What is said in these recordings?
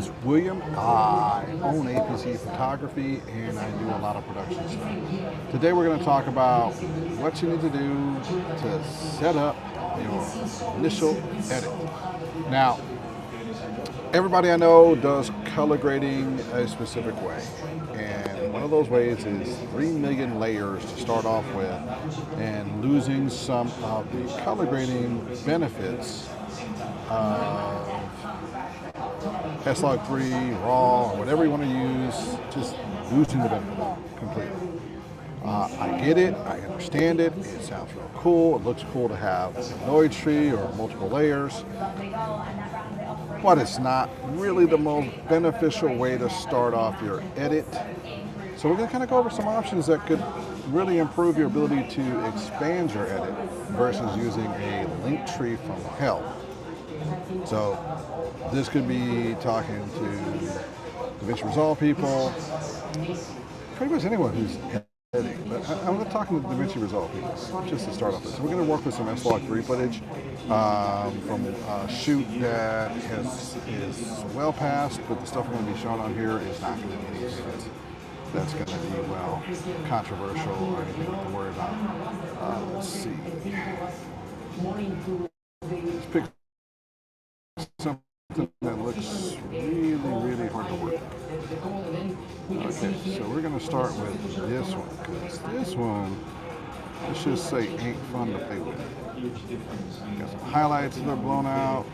is William. I own A.P.C photography and I do a lot of production stuff. Today we're going to talk about what you need to do to set up your initial edit. Now, everybody I know does color grading a specific way. And one of those ways is 3 million layers to start off with and losing some of the color grading benefits of S-Log3, RAW, whatever you want to use, just losing the benefit completely. I get it, I understand it, it sounds real cool, it looks cool to have a noise tree or multiple layers, but it's not really the most beneficial way to start off your edit. So we're going to kind of go over some options that could really improve your ability to expand your edit versus using a link tree from hell. So this could be talking to DaVinci Resolve people, pretty much anyone who's editing, but I'm not talking to DaVinci Resolve people, just to start off with. So we're going to work with some S-Log3 footage from a shoot that is well past, but the stuff we're going to be showing on here is not going to be anything that's going to be, well, controversial or anything to worry about. Let's see. Let's pick something that looks really, really hard to work with. Okay, so we're going to start with this one, because this one, let's just say, ain't fun to play with. Got some highlights that are blown out.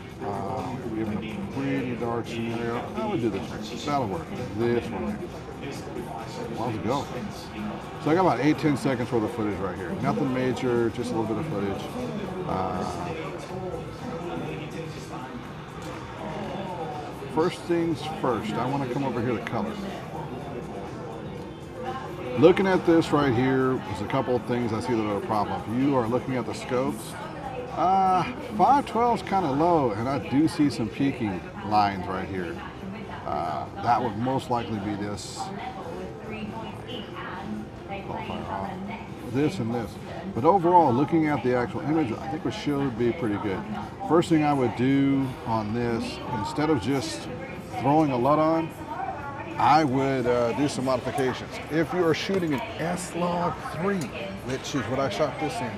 We're given a pretty dark scenario. I would do this one. That'll work. This one. Let's go. So I got about 8-10 seconds worth of footage right here. Nothing major, just a little bit of footage. First things first, I want to come over here to color. Looking at this right here, there's a couple of things I see that are a problem. If you are looking at the scopes, 512 is kind of low, and I do see some peaking lines right here. That would most likely be this. This and this. But overall, looking at the actual image, I think it should be pretty good. First thing I would do on this, instead of just throwing a LUT on, I would do some modifications. If you are shooting an S-Log3, which is what I shot this in,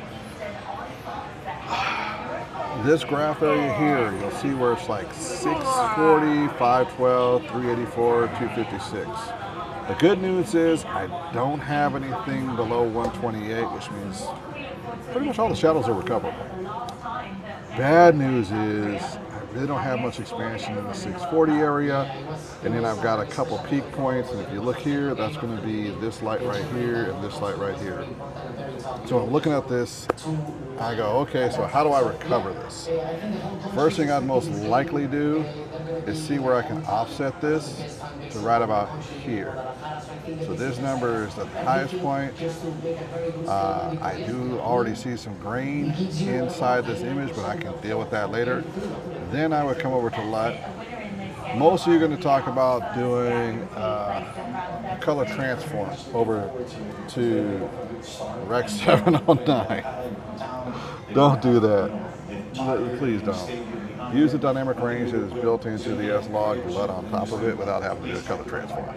this graph area here, you'll see where it's like 640, 512, 384, 256. The good news is I don't have anything below 128, which means pretty much all the shadows are recoverable. Bad news is I really don't have much expansion in the 640 area, and then I've got a couple peak points, and if you look here, that's going to be this light right here and this light right here. So when I'm looking at this, I go, okay, so how do I recover this? First thing I'd most likely do is see where I can offset this to right about here. So this number is the highest point. I do already see some grain inside this image, but I can deal with that later. Then I would come over to LUT. Most of you are going to talk about doing color transform over to Rec 709. Don't do that. Please don't. Use the dynamic range that is built into the S-Log LUT on top of it without having to do a color transform.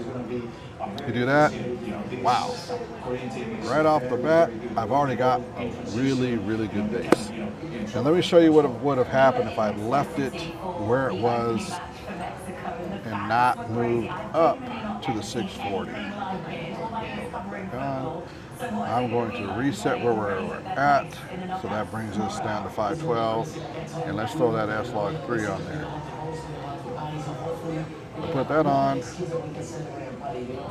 You do that, wow. Right off the bat, I've already got a really, really good base. Now let me show you what would have happened if I left it where it was and not moved up to the 640. I'm going to reset where we're at, so that brings us down to 512, and let's throw that S-Log3 on there. I'll put that on.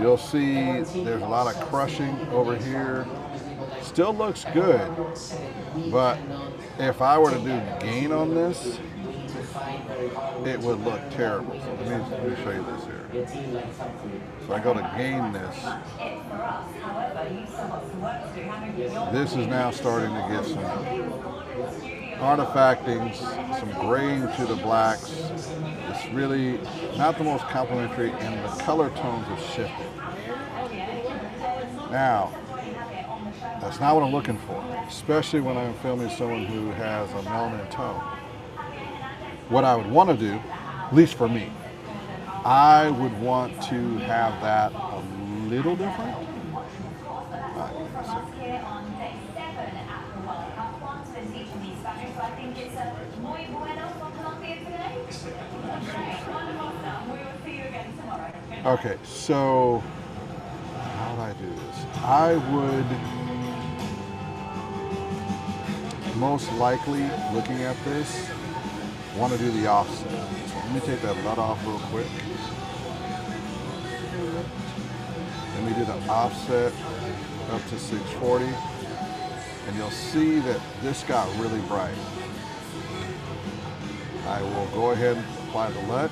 You'll see there's a lot of crushing over here. Still looks good, but if I were to do gain on this, it would look terrible. So let me show you this here. So I go to gain this. This is now starting to get some artifactings, some graying to the blacks. It's really not the most complementary, and the color tones have shifted. Now, that's not what I'm looking for, especially when I'm filming someone who has a melanin tone. What I would want to do, at least for me, I would want to have that a little different. Okay, so how would I do this? I would most likely, looking at this, want to do the offset. So let me take that LUT off real quick. Let me do the offset up to 640. And you'll see that this got really bright. I will go ahead and apply the LUT.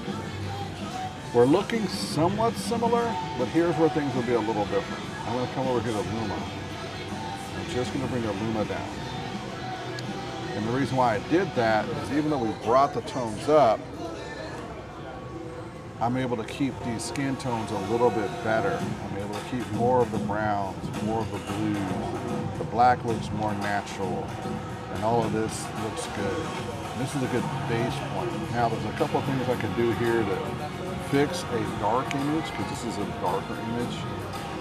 We're looking somewhat similar, but here's where things will be a little different. I'm going to come over here to Luma. I'm just going to bring the Luma down. And the reason why I did that is even though we brought the tones up, I'm able to keep these skin tones a little bit better. I'm able to keep more of the browns, more of the blues. The black looks more natural, and all of this looks good. And this is a good base point. Now there's a couple of things I can do here to fix a dark image, because this is a darker image.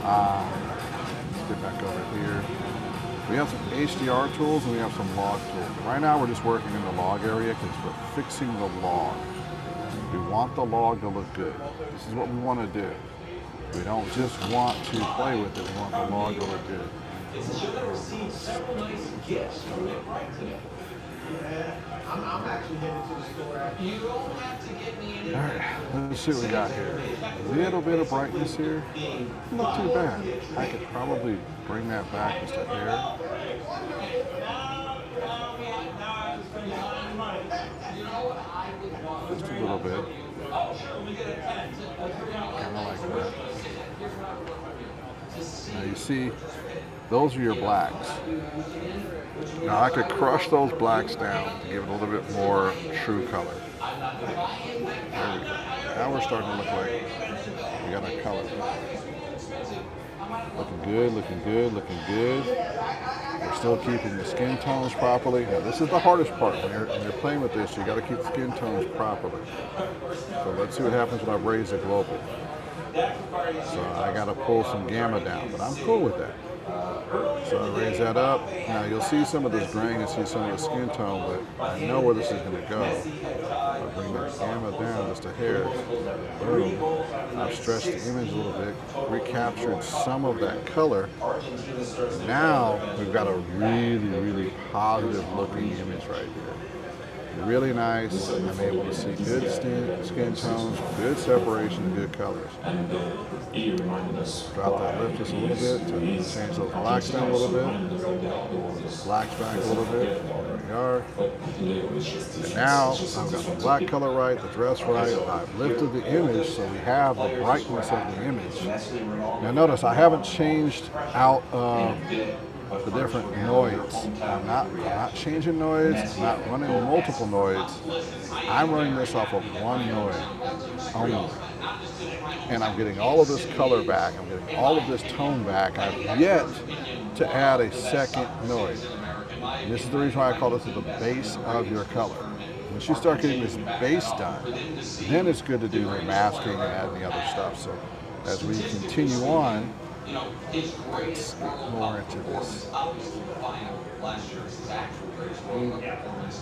Let's get back over here. We have some HDR tools and we have some log tools. Right now we're just working in the log area because we're fixing the log. We want the log to look good. This is what we want to do. We don't just want to play with it, we want the log to look good. I'm actually headed to the store. You don't have to get me any. All right, let's see what we got here. A little bit of brightness here. Not too bad. I could probably bring that back just a hair. Just a little bit. Kind of like that. Now you see, those are your blacks. Now I could crush those blacks down to give it a little bit more true color. There we go. Now we're starting to look like we got a color. Looking good, looking good, looking good. We're still keeping the skin tones properly. Now this is the hardest part. When you're playing with this, you got to keep the skin tones properly. So let's see what happens when I raise the global. So I got to pull some gamma down, but I'm cool with that. So I raise that up. Now you'll see some of this grain and see some of the skin tone, but I know where this is going to go. I'll bring that gamma down just a hair. Boom. I've stretched the image a little bit, recaptured some of that color. Now we've got a really, really positive looking image right here. Really nice. I'm able to see good skin tones, good separation, good colors. Drop that lip just a little bit to change those blacks down a little bit. Blacks back a little bit. There we are. And now I've got the black color right, the dress right. I've lifted the image so we have the brightness of the image. Now notice I haven't changed out the different noise. I'm not changing noise, I'm not running multiple noise. I'm running this off of one noise only. And I'm getting all of this color back, I'm getting all of this tone back. I've yet to add a second noise. And this is the reason why I call this the base of your color. Once you start getting this base done, then it's good to do masking and adding the other stuff. So as we continue on, let's get more into this.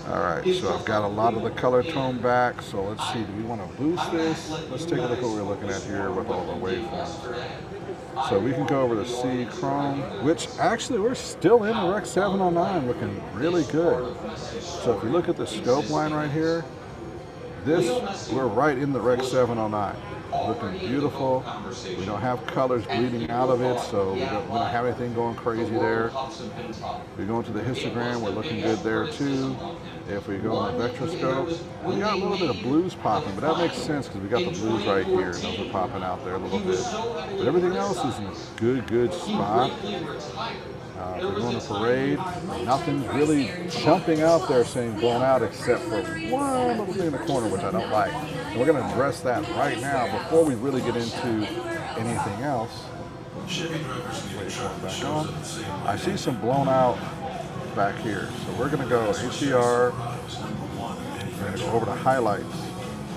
All right, so I've got a lot of the color tone back. So let's see, do we want to boost this? Let's take a look at what we're looking at here with all the waveforms. So we can go over to C Chrome, which actually we're still in the Rec 709, looking really good. So if you look at the scope line right here, we're right in the Rec 709. Looking beautiful. We don't have colors bleeding out of it, so we don't have anything going crazy there. We go into the histogram, we're looking good there too. If we go in the vectorscope, we got a little bit of blues popping, but that makes sense because we got the blues right here, and those are popping out there a little bit. But everything else is in a good spot. We're going to parade. Nothing's really jumping out there saying blown out except for one little thing in the corner, which I don't like. And we're going to address that right now before we really get into anything else. Wait for it back on. I see some blown out back here. So we're going to go HDR. We're going to go over to highlights.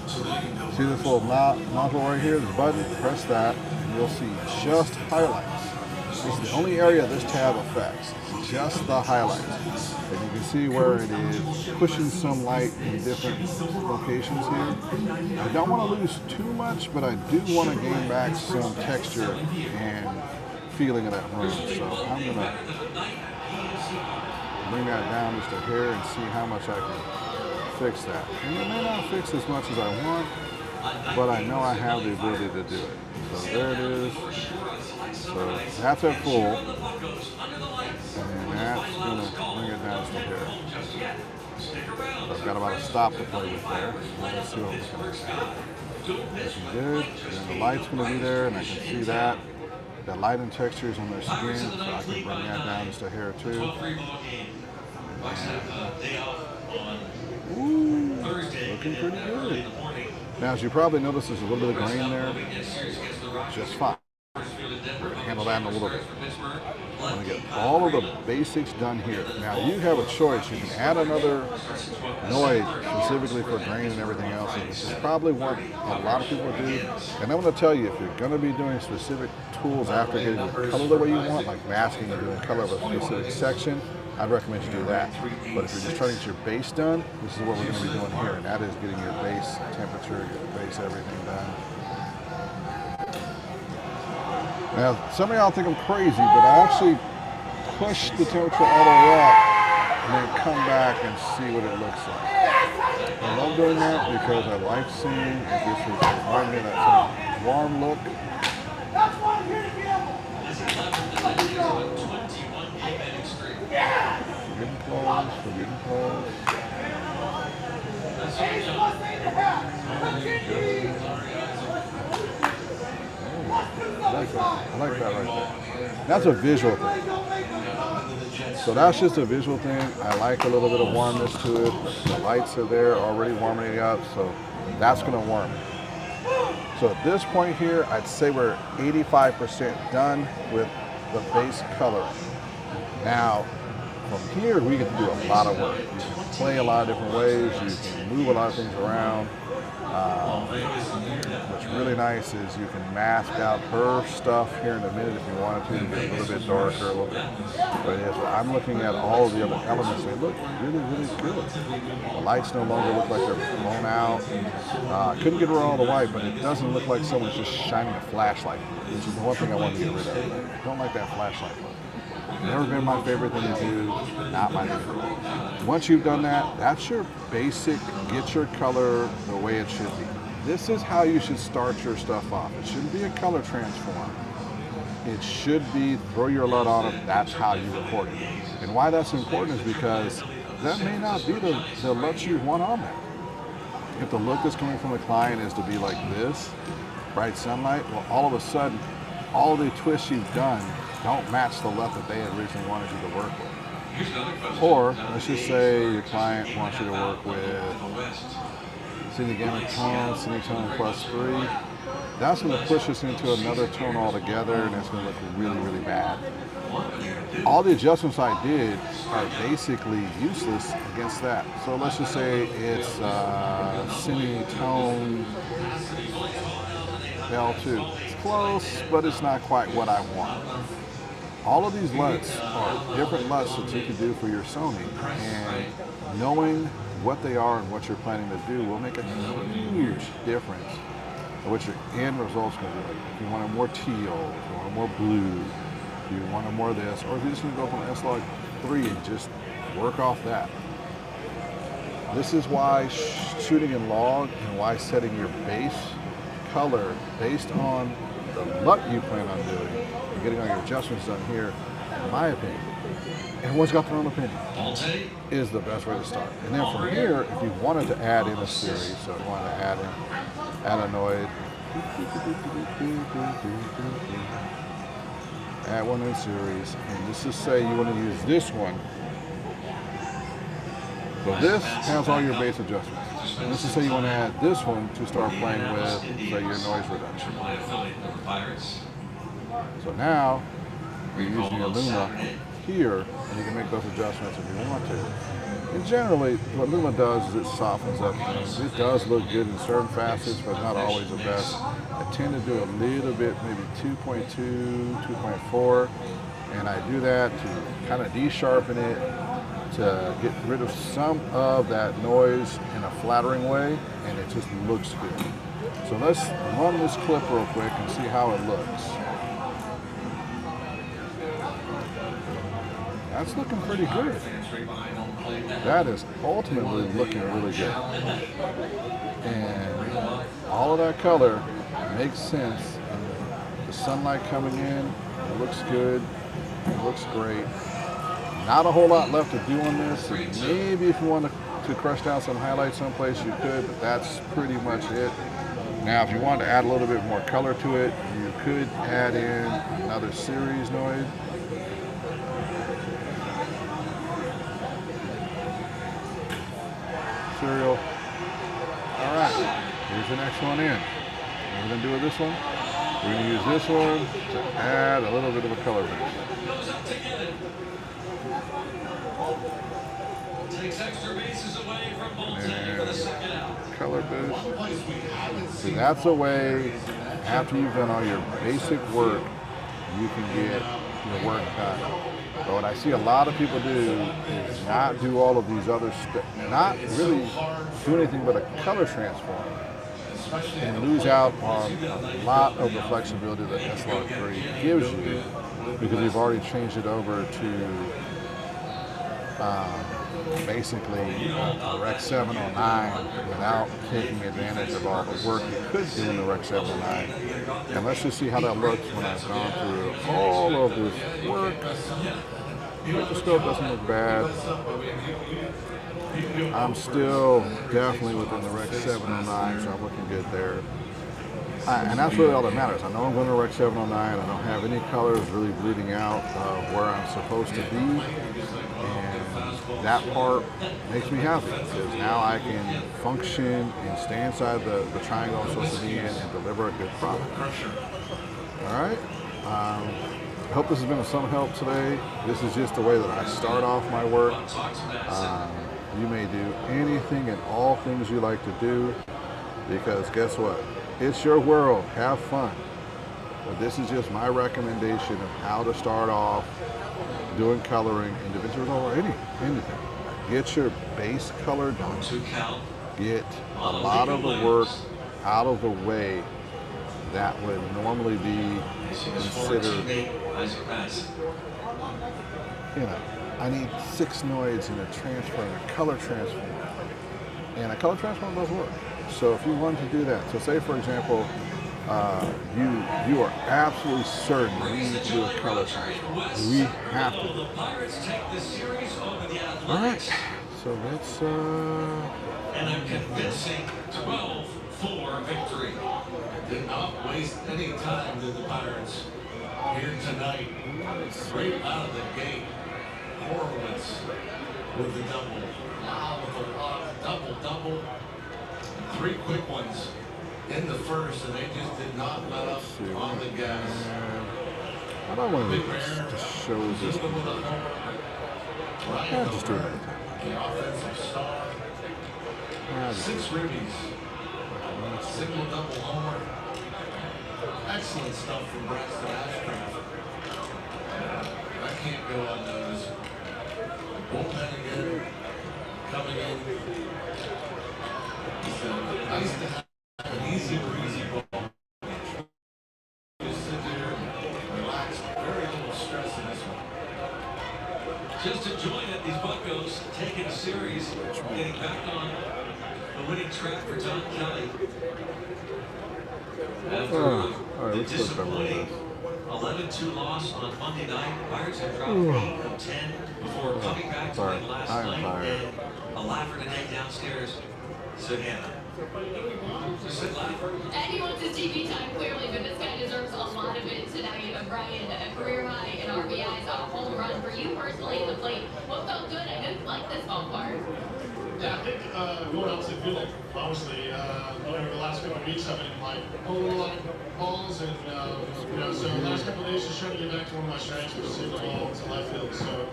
See this little nodule right here, this button? Press that, and you'll see just highlights. This is the only area this tab affects, just the highlights. And you can see where it is pushing some light in different locations here. I don't want to lose too much, but I do want to gain back some texture and feeling of that room. So I'm going to bring that down just a hair and see how much I can fix that. And it may not fix as much as I want, but I know I have the ability to do it. So there it is. So that's at full, and then that's going to bring it down to here. So I've got about a stop to play with there. Let's see what we're going to do. Looking good. And then the light's going to be there, and I can see that. That light and texture is on their skin, so I can bring that down just a hair too. Ooh, looking pretty good. Now, as you probably notice, there's a little bit of grain there. Just fine. We're going to handle that in a little bit. I'm going to get all of the basics done here. Now, you have a choice. You can add another noise specifically for grain and everything else, which is probably what a lot of people do. And I'm going to tell you, if you're going to be doing specific tools after getting the color the way you want, like masking and doing color of a specific section, I'd recommend you do that. But if you're just trying to get your base done, this is what we're going to be doing here, and that is getting your base temperature, your base everything done. Now, some of y'all think I'm crazy, but I actually push the temperature all the way up and then come back and see what it looks like. I love doing that because I like seeing if this is reminding me of that sort of warm look. We're getting close, we're getting close. I like that right there. That's a visual thing. So that's just a visual thing. I like a little bit of warmness to it. The lights are there already warming it up, so that's going to warm it. So at this point here, I'd say we're 85% done with the base color. Now, from here, we get to do a lot of work. You can play a lot of different ways. You can move a lot of things around. What's really nice is you can mask out her stuff here in a minute if you wanted to get a little bit darker, a little bit. But yes, I'm looking at all of the other elements. They look really, really good. The lights no longer look like they're blown out. Couldn't get rid of all the white, but it doesn't look like someone's just shining a flashlight, which is the one thing I want to get rid of. Don't like that flashlight look. Never been my favorite thing to do, not my favorite. Once you've done that, that's your basic, get your color the way it should be. This is how you should start your stuff off. It shouldn't be a color transform. It should be throw your LUT on it, that's how you record it. And why that's important is because that may not be the LUT you want on there. If the look that's coming from the client is to be like this, bright sunlight, well, all of a sudden, all the twists you've done don't match the LUT that they originally wanted you to work with. Or, let's just say your client wants you to work with Cine Gamma Tone, Cine Tone plus 3. That's going to push us into another tone altogether, and it's going to look really, really bad. All the adjustments I did are basically useless against that. So let's just say it's Cine Tone L2. It's close, but it's not quite what I want. All of these LUTs are different LUTs that you can do for your Sony, and knowing what they are and what you're planning to do will make a huge difference in what your end result's going to be like. If you want a more teal, if you want a more blue, if you want a more of this, or if you just want to go from S-Log 3 and just work off that. This is why shooting in log and why setting your base color based on the LUT you plan on doing and getting all your adjustments done here, in my opinion, everyone's got their own opinion, is the best way to start. And then from here, if you wanted to add in a series, so if you wanted to add in Adenoid, add one in series, and let's just say you want to use this one. So this has all your base adjustments. And let's just say you want to add this one to start playing with, say, your noise reduction. So now, you're using your Luma here, and you can make those adjustments if you want to. And generally, what Luma does is it softens up things. It does look good in certain facets, but not always the best. I tend to do a little bit, maybe 2.2, 2.4, and I do that to kind of de-sharpen it, to get rid of some of that noise in a flattering way, and it just looks good. So let's run this clip real quick and see how it looks. That's looking pretty good. That is ultimately looking really good. And all of that color makes sense. And the sunlight coming in, it looks good. It looks great. Not a whole lot left to do on this. And maybe if you want to crush down some highlights someplace, you could, but that's pretty much it. Now, if you want to add a little bit more color to it, you could add in another series noise. Serial. All right, here's the next one in. What we're going to do with this one, we're going to use this one to add a little bit of a color boost. And color boost. So that's a way, after you've done all your basic work, you can get your work done. But what I see a lot of people do is not do all of these other steps, not really do anything but a color transform, and lose out on a lot of the flexibility that SLR3 gives you, because we've already changed it over to basically a Rec 709 without taking advantage of all the work you could do in the Rec 709. And let's just see how that looks when I've gone through all of this work. The scope doesn't look bad. I'm still definitely within the Rec 709, so I'm looking good there. And that's really all that matters. I know I'm going to Rec 709. I don't have any colors really bleeding out of where I'm supposed to be. And that part makes me happy, because now I can function and stay inside the triangle I'm supposed to be in and deliver a good product. All right. I hope this has been of some help today. This is just the way that I start off my work. You may do anything and all things you like to do, because guess what? It's your world. Have fun. But this is just my recommendation of how to start off doing coloring in DaVinci Resolve or anything. Get your base color done. Get a lot of the work out of the way that would normally be considered, I need 6 noids in a transfer and a color transform. And a color transform does work. So if you want to do that, so say for example, you are absolutely certain we need to do a color transform. We have to. All right. So let's. And a convincing 12-4 victory. Did not waste any time, did the Pirates here tonight. Straight out of the gate. Horowitz with the double. Wow, with the lock. Double. 3 quick ones in the first, and they just did not let up on the gas. I don't want to show this. I'll just do it another time. The offensive star. 6 ribbies. Single double homer. Excellent stuff from Braxton Ashcraft. That can't go unnoticed. Bullpen again. Coming in. So nice to have an easy breezy ball. Just sit there, relax, very little stress in this one. Just enjoying it, these Buccos taking a series, getting back on the winning track for John Kelly. After the disappointing 11-2 loss on Monday night, Pirates have dropped 8 of 10 before coming back to win last night, and a laugher tonight downstairs. So Hannah. And he wants his TV time clearly, but this guy deserves a lot of it tonight. Brian, a career high in RBIs, a home run for you personally at the plate. What felt good? I didn't like this ballpark. Yeah, I think going out to the field, obviously, over the last couple of weeks, I've been like pulling a lot of balls, and so the last couple of days just trying to get back to one of my strengths, which is hitting the ball to left field. So,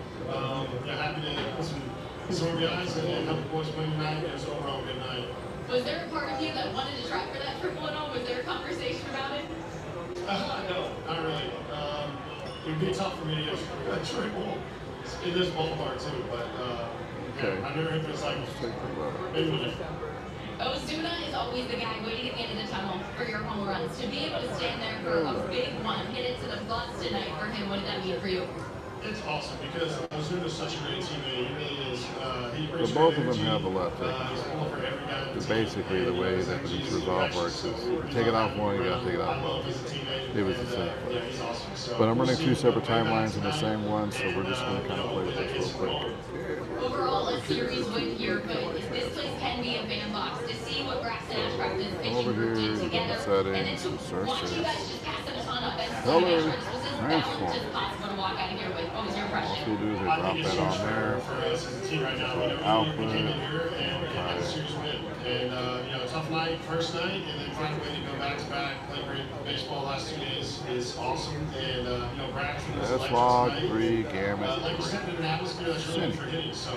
happy to put some his RBIs and help the boys win tonight. It was overall a good night. Was there a part of you that wanted to try for that triple and all? Was there a conversation about it? No, not really. It would be tough for me to get a triple in this ballpark too, but Okay. I knew it was like Let's take a look. maybe we'll just. Ozuna is always the guy waiting at the end of the tunnel for your home runs. To be able to stand there for a big one, hit it to the bus tonight for him, what did that mean for you? It's awesome because Ozuna is such a great teammate. He really is. He brings But both great of them energy. have a left hook. He's pulling for every guy on the team. Basically, the way that this resolve works is you take it off one, you gotta take it off I love both. his teammate. It was the and, same yeah, play. he's awesome. So But I'm we'll running see two separate what timelines in the happens same tonight. one, so we're just gonna kind of play with this real quick. Overall, a series win here, but this place can be a bandbox. To see what Braxton Ashcraft is pitching Over here, did you together, got the and then settings, to the watch you searches, guys just pass it a ton up and color, was transform. just possible to walk out of here with. What was your All impression? we do is they I drop think it's that huge on there. for us as a team right now. You know, Output. we came in here and we had a series win. And, tough night, first night, and then find a way to go back to back, play great baseball last 2 days is awesome. And, Braxton was That's electric log tonight. 3, gamut Like you said, in an atmosphere that's really good for hitting. So,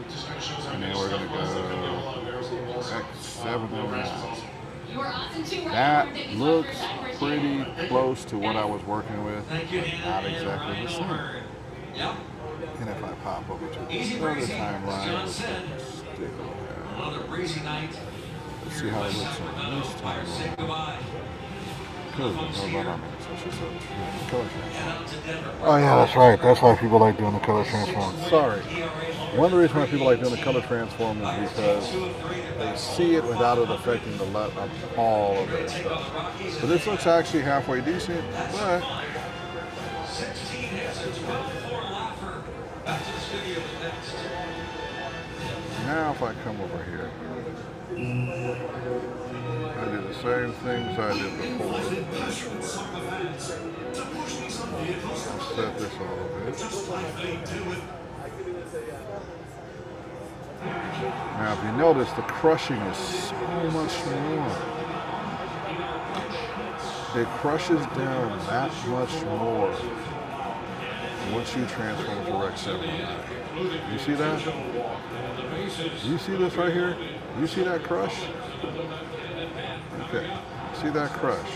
just kind of shows our And then good we're stuff gonna was. They go could get a lot of barrels in the balls. X709. Braxton's awesome. You were awesome too, Ryan. That 155 looks first time for pretty Shannon. close to what I was working with. Thank you, Hannah. Not and exactly Ryan the same. O'Hearn. Yep. And if I pop over to Easy the other breezy, timeline, John let's said. stick with that. Another breezy night. Let's see how it looks on this Pirates say timeline. goodbye. Cool, no about our minutes. That's just a color transform. Head out to Denver. Oh yeah, that's right. That's why people like doing the color transform. Sorry. One of the reasons why people like doing the color transform is because they see it without it affecting the all of their stuff. But this looks actually halfway decent, but 16 hits and 12 for Laffer. Back to the studio next. now if I come over here, I do the same things I did before. I'll set this a little bit. Now if you notice, the crushing is so much more. It crushes down that much more once you transform to Rec 709. You see that? You see this right here? You see that crush? Okay. See that crush?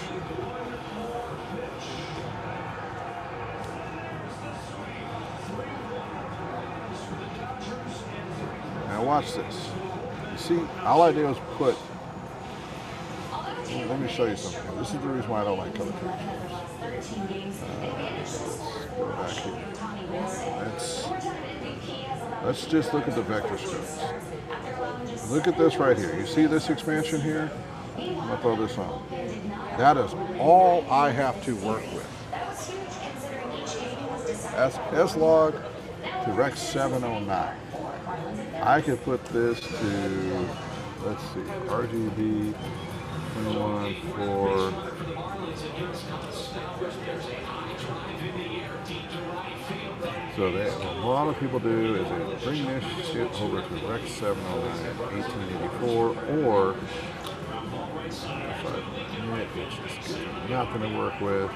Now watch this. You see, all I did was put. Let me show you something. This is the reason why I don't like color transforms. Let's go back here. Let's just look at the vector scopes. Look at this right here. You see this expansion here? I'm gonna throw this on. That is all I have to work with. S-Log to Rec 709. I could put this to, let's see, RGB 21 for so that what a lot of people do is they bring this shit over to Rec 709 1884 or it's just nothing to work with.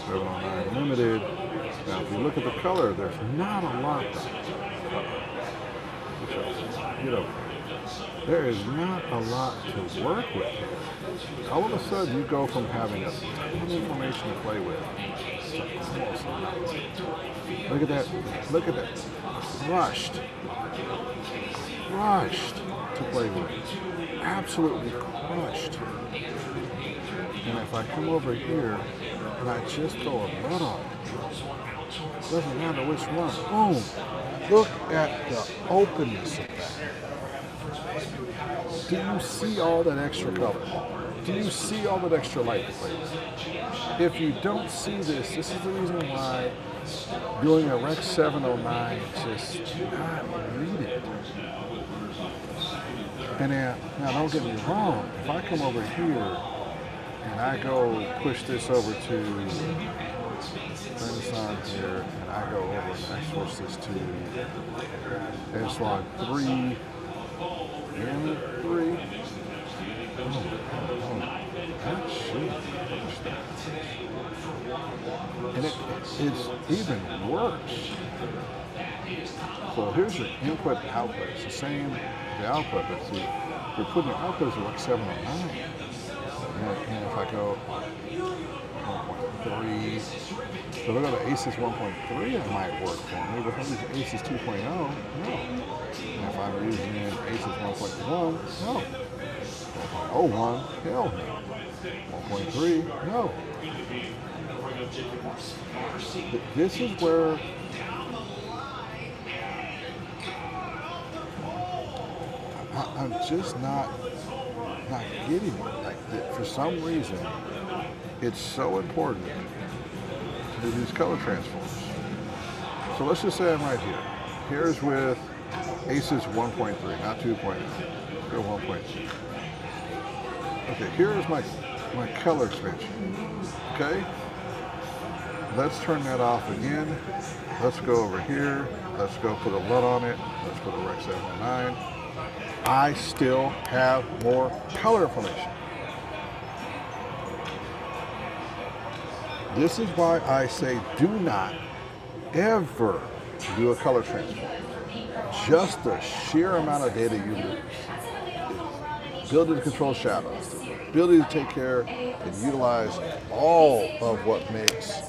709 limited. Now if you look at the color, there's not a lot there is not a lot to work with here. All of a sudden you go from having a ton of information to play with to almost nothing. Look at that. Look at that. Crushed to play with. Absolutely crushed. And if I come over here and I just throw a nut on it, doesn't matter which one. Boom. Look at the openness of that. Do you see all that extra color? Do you see all that extra light to play with? If you don't see this, this is the reason why doing a Rec 709 is just not needed. And now don't get me wrong, if I come over here and I go push this over to turn this on here and I go over and I switch this to S-Log 3 and 3. That should push that. And it's even worse. So here's your input output. It's the same, the output, but see, you're putting your outputs at like 709. And if I go 1.3, so if I go to ACES 1.3, it might work for me, but if I'm using ACES 2.0, no. And if I'm using ACES 1.1, no. 1.01, hell no. 1.3, no. This is where I'm just not getting it. Like, for some reason, it's so important to do these color transforms. So let's just say I'm right here. Here's with ACES 1.3, not 2.0. Here 1.2. Okay, here's my color expansion. Okay? Let's turn that off again. Let's go over here. Let's go put a LUT on it. Let's put a Rec 709. I still have more color information. This is why I say do not ever do a color transform. Just the sheer amount of data you lose. The ability to control shadows, the ability to take care and utilize all of what makes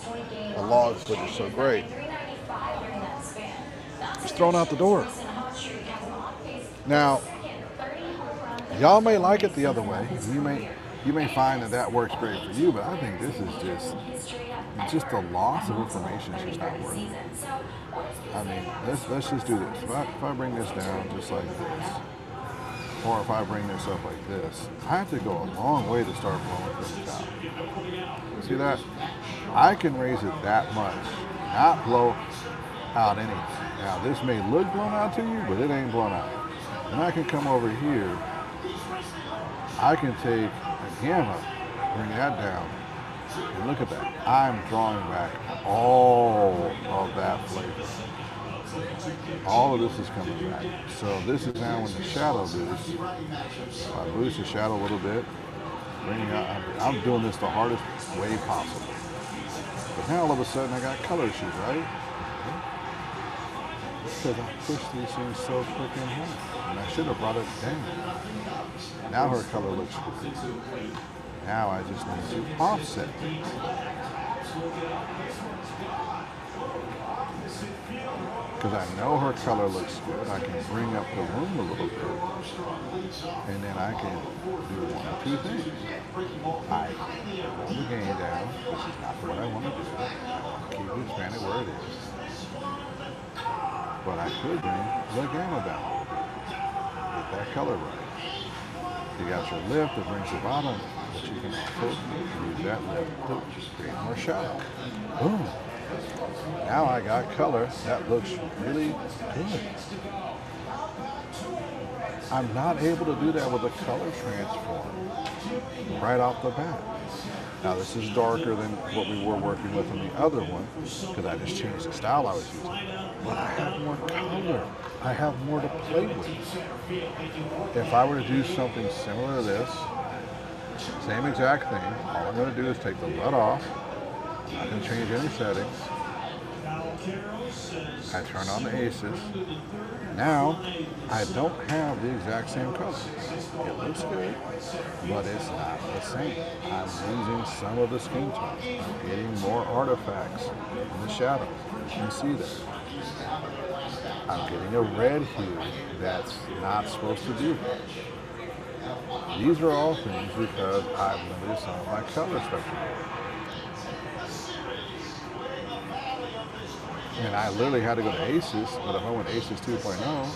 a log footage so great. It's thrown out the door. Now, y'all may like it the other way. You may find that works great for you, but I think this is just the loss of information is just not worth it. I mean, let's just do this. If I bring this down just like this, or if I bring this up like this, I have to go a long way to start blowing things out. See that? I can raise it that much, not blow out anything. Now, this may look blown out to you, but it ain't blown out. And I can come over here. I can take a gamma, bring that down, and look at that. I'm drawing back all of that flavor. All of this is coming back. So this is now when the shadow boost. I boost the shadow a little bit. Bringing out, I'm doing this the hardest way possible. But now all of a sudden I got color issues, right? Because I pushed these things so freaking hard. And I should have brought it down. Now her color looks good. Now I just need to offset it. Because I know her color looks good, I can bring up the room a little bit. And then I can do one or two things. I pull the gain down, which is not what I want to do. Keep it expanded where it is. But I could bring the gamma down a little bit. Get that color right. You got your lift that brings the bottom, but you can also use that lift to create more shadow. Boom. Now I got color that looks really good. I'm not able to do that with a color transform right off the bat. Now this is darker than what we were working with in the other one because I just changed the style I was using. But I have more color. I have more to play with. If I were to do something similar to this, same exact thing, all I'm going to do is take the LUT off. I'm not going to change any settings. I turn on the ACES. Now, I don't have the exact same color. It looks good, but it's not the same. I'm losing some of the skin tone. I'm getting more artifacts in the shadows. You can see that. I'm getting a red hue that's not supposed to do that. These are all things because I've limited some of my color spectrum. And I literally had to go to ACES, but if I went ACES 2.0,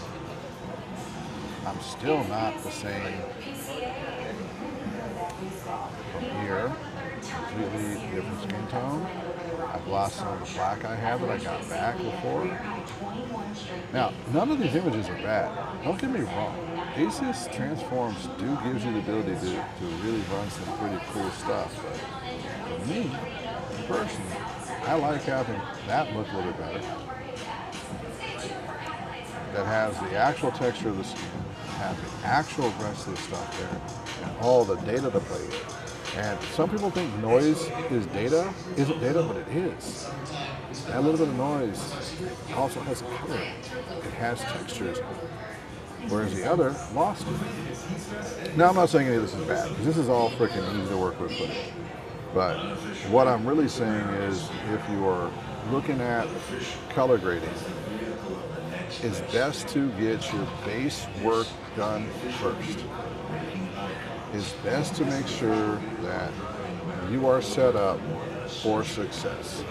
I'm still not the same from here. Completely different skin tone. I've lost some of the black I had that I got back before. Now, none of these images are bad. Don't get me wrong. ACES transforms do gives you the ability to really run some pretty cool stuff. But for me, personally, I like having that look a little better. That has the actual texture of the skin, has the actual rest of the stuff there, and all the data to play with. And some people think noise is data. Isn't data, but it is. That little bit of noise also has color. It has textures. Whereas the other lost it. Now I'm not saying any of this is bad, because this is all freaking easy to work with footage. But what I'm really saying is if you are looking at color grading, it's best to get your base work done first. It's best to make sure that you are set up for success.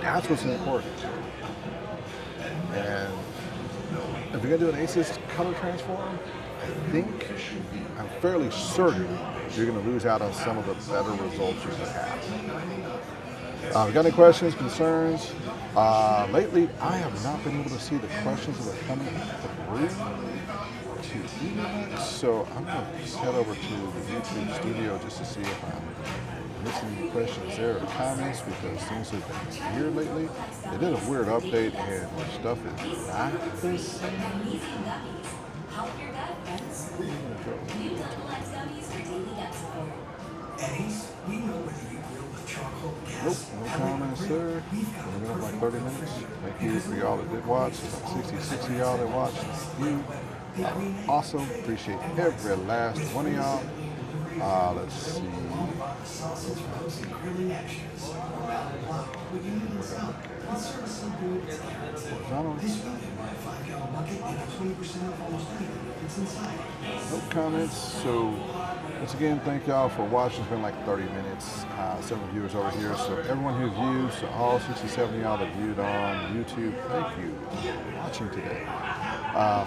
That's what's important. And if you're gonna do an ACES color transform, I'm fairly certain you're gonna lose out on some of the better results you can have. Got any questions, concerns? Lately, I have not been able to see the questions that are coming through to email, so I'm gonna head over to the YouTube studio just to see if I'm missing any questions there or comments, because things have been weird lately. They did a weird update and stuff is not the same. Nope, no comments there. We've been up like 30 minutes. Thank you for y'all that did watch. There's like 66 of y'all that watched. Thank you. Awesome. Appreciate every last one of y'all. Let's see. No comments. So once again, thank y'all for watching. It's been like 30 minutes. 7 viewers over here. So everyone who views, so all 67 of y'all that viewed on YouTube, thank you for watching today.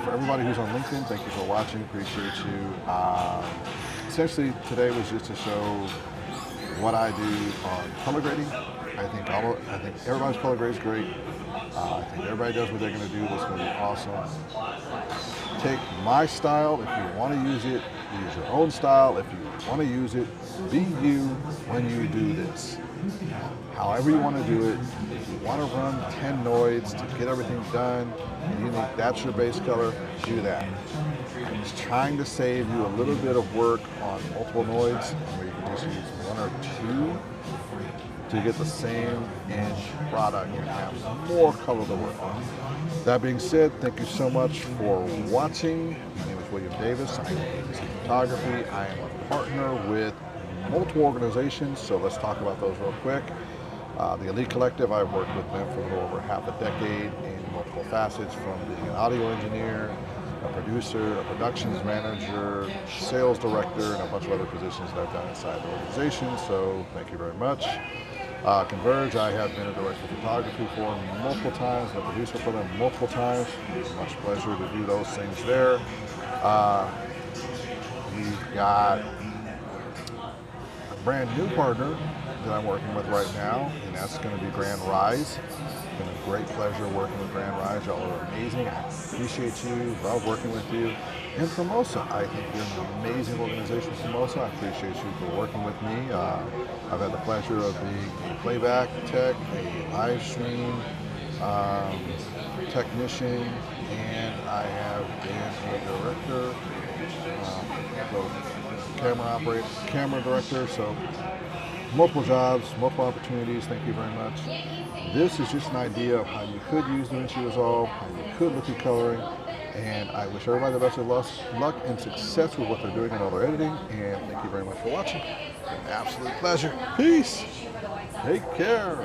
For everybody who's on LinkedIn, thank you for watching. Appreciate you. Essentially, today was just to show what I do on color grading. I think everybody's color grade is great. I think everybody does what they're going to do. That's going to be awesome. Take my style. If you want to use it, use your own style. If you want to use it, be you when you do this. However you want to do it. If you want to run 10 noids to get everything done, and you think that's your base color, do that. I'm just trying to save you a little bit of work on multiple noids, where you can just use one or two to get the same end product and have more color to work on. That being said, thank you so much for watching. My name is William Davis. I am A.P.C Photography. I am a partner with multiple organizations, so let's talk about those real quick. The Elite Collective, I've worked with them for a little over half a decade in multiple facets, from being an audio engineer, a producer, a productions manager, sales director, and a bunch of other positions that I've done inside the organization, so thank you very much. Converge, I have been a director of photography for multiple times, and a producer for them multiple times. It's a much pleasure to do those things there. We've got a brand new partner that I'm working with right now, and that's going to be Grand Rise. It's been a great pleasure working with Grand Rise. Y'all are amazing. I appreciate you. Love working with you. And Formosa, I think you're an amazing organization, Formosa. I appreciate you for working with me. I've had the pleasure of being a playback tech, a live stream technician, and I have been a director, camera director, so multiple jobs, multiple opportunities. Thank you very much. This is just an idea of how you could use DaVinci Resolve, how you could look at coloring, and I wish everybody the best of luck and success with what they're doing in all their editing, and thank you very much for watching. It's been an absolute pleasure. Peace. Take care.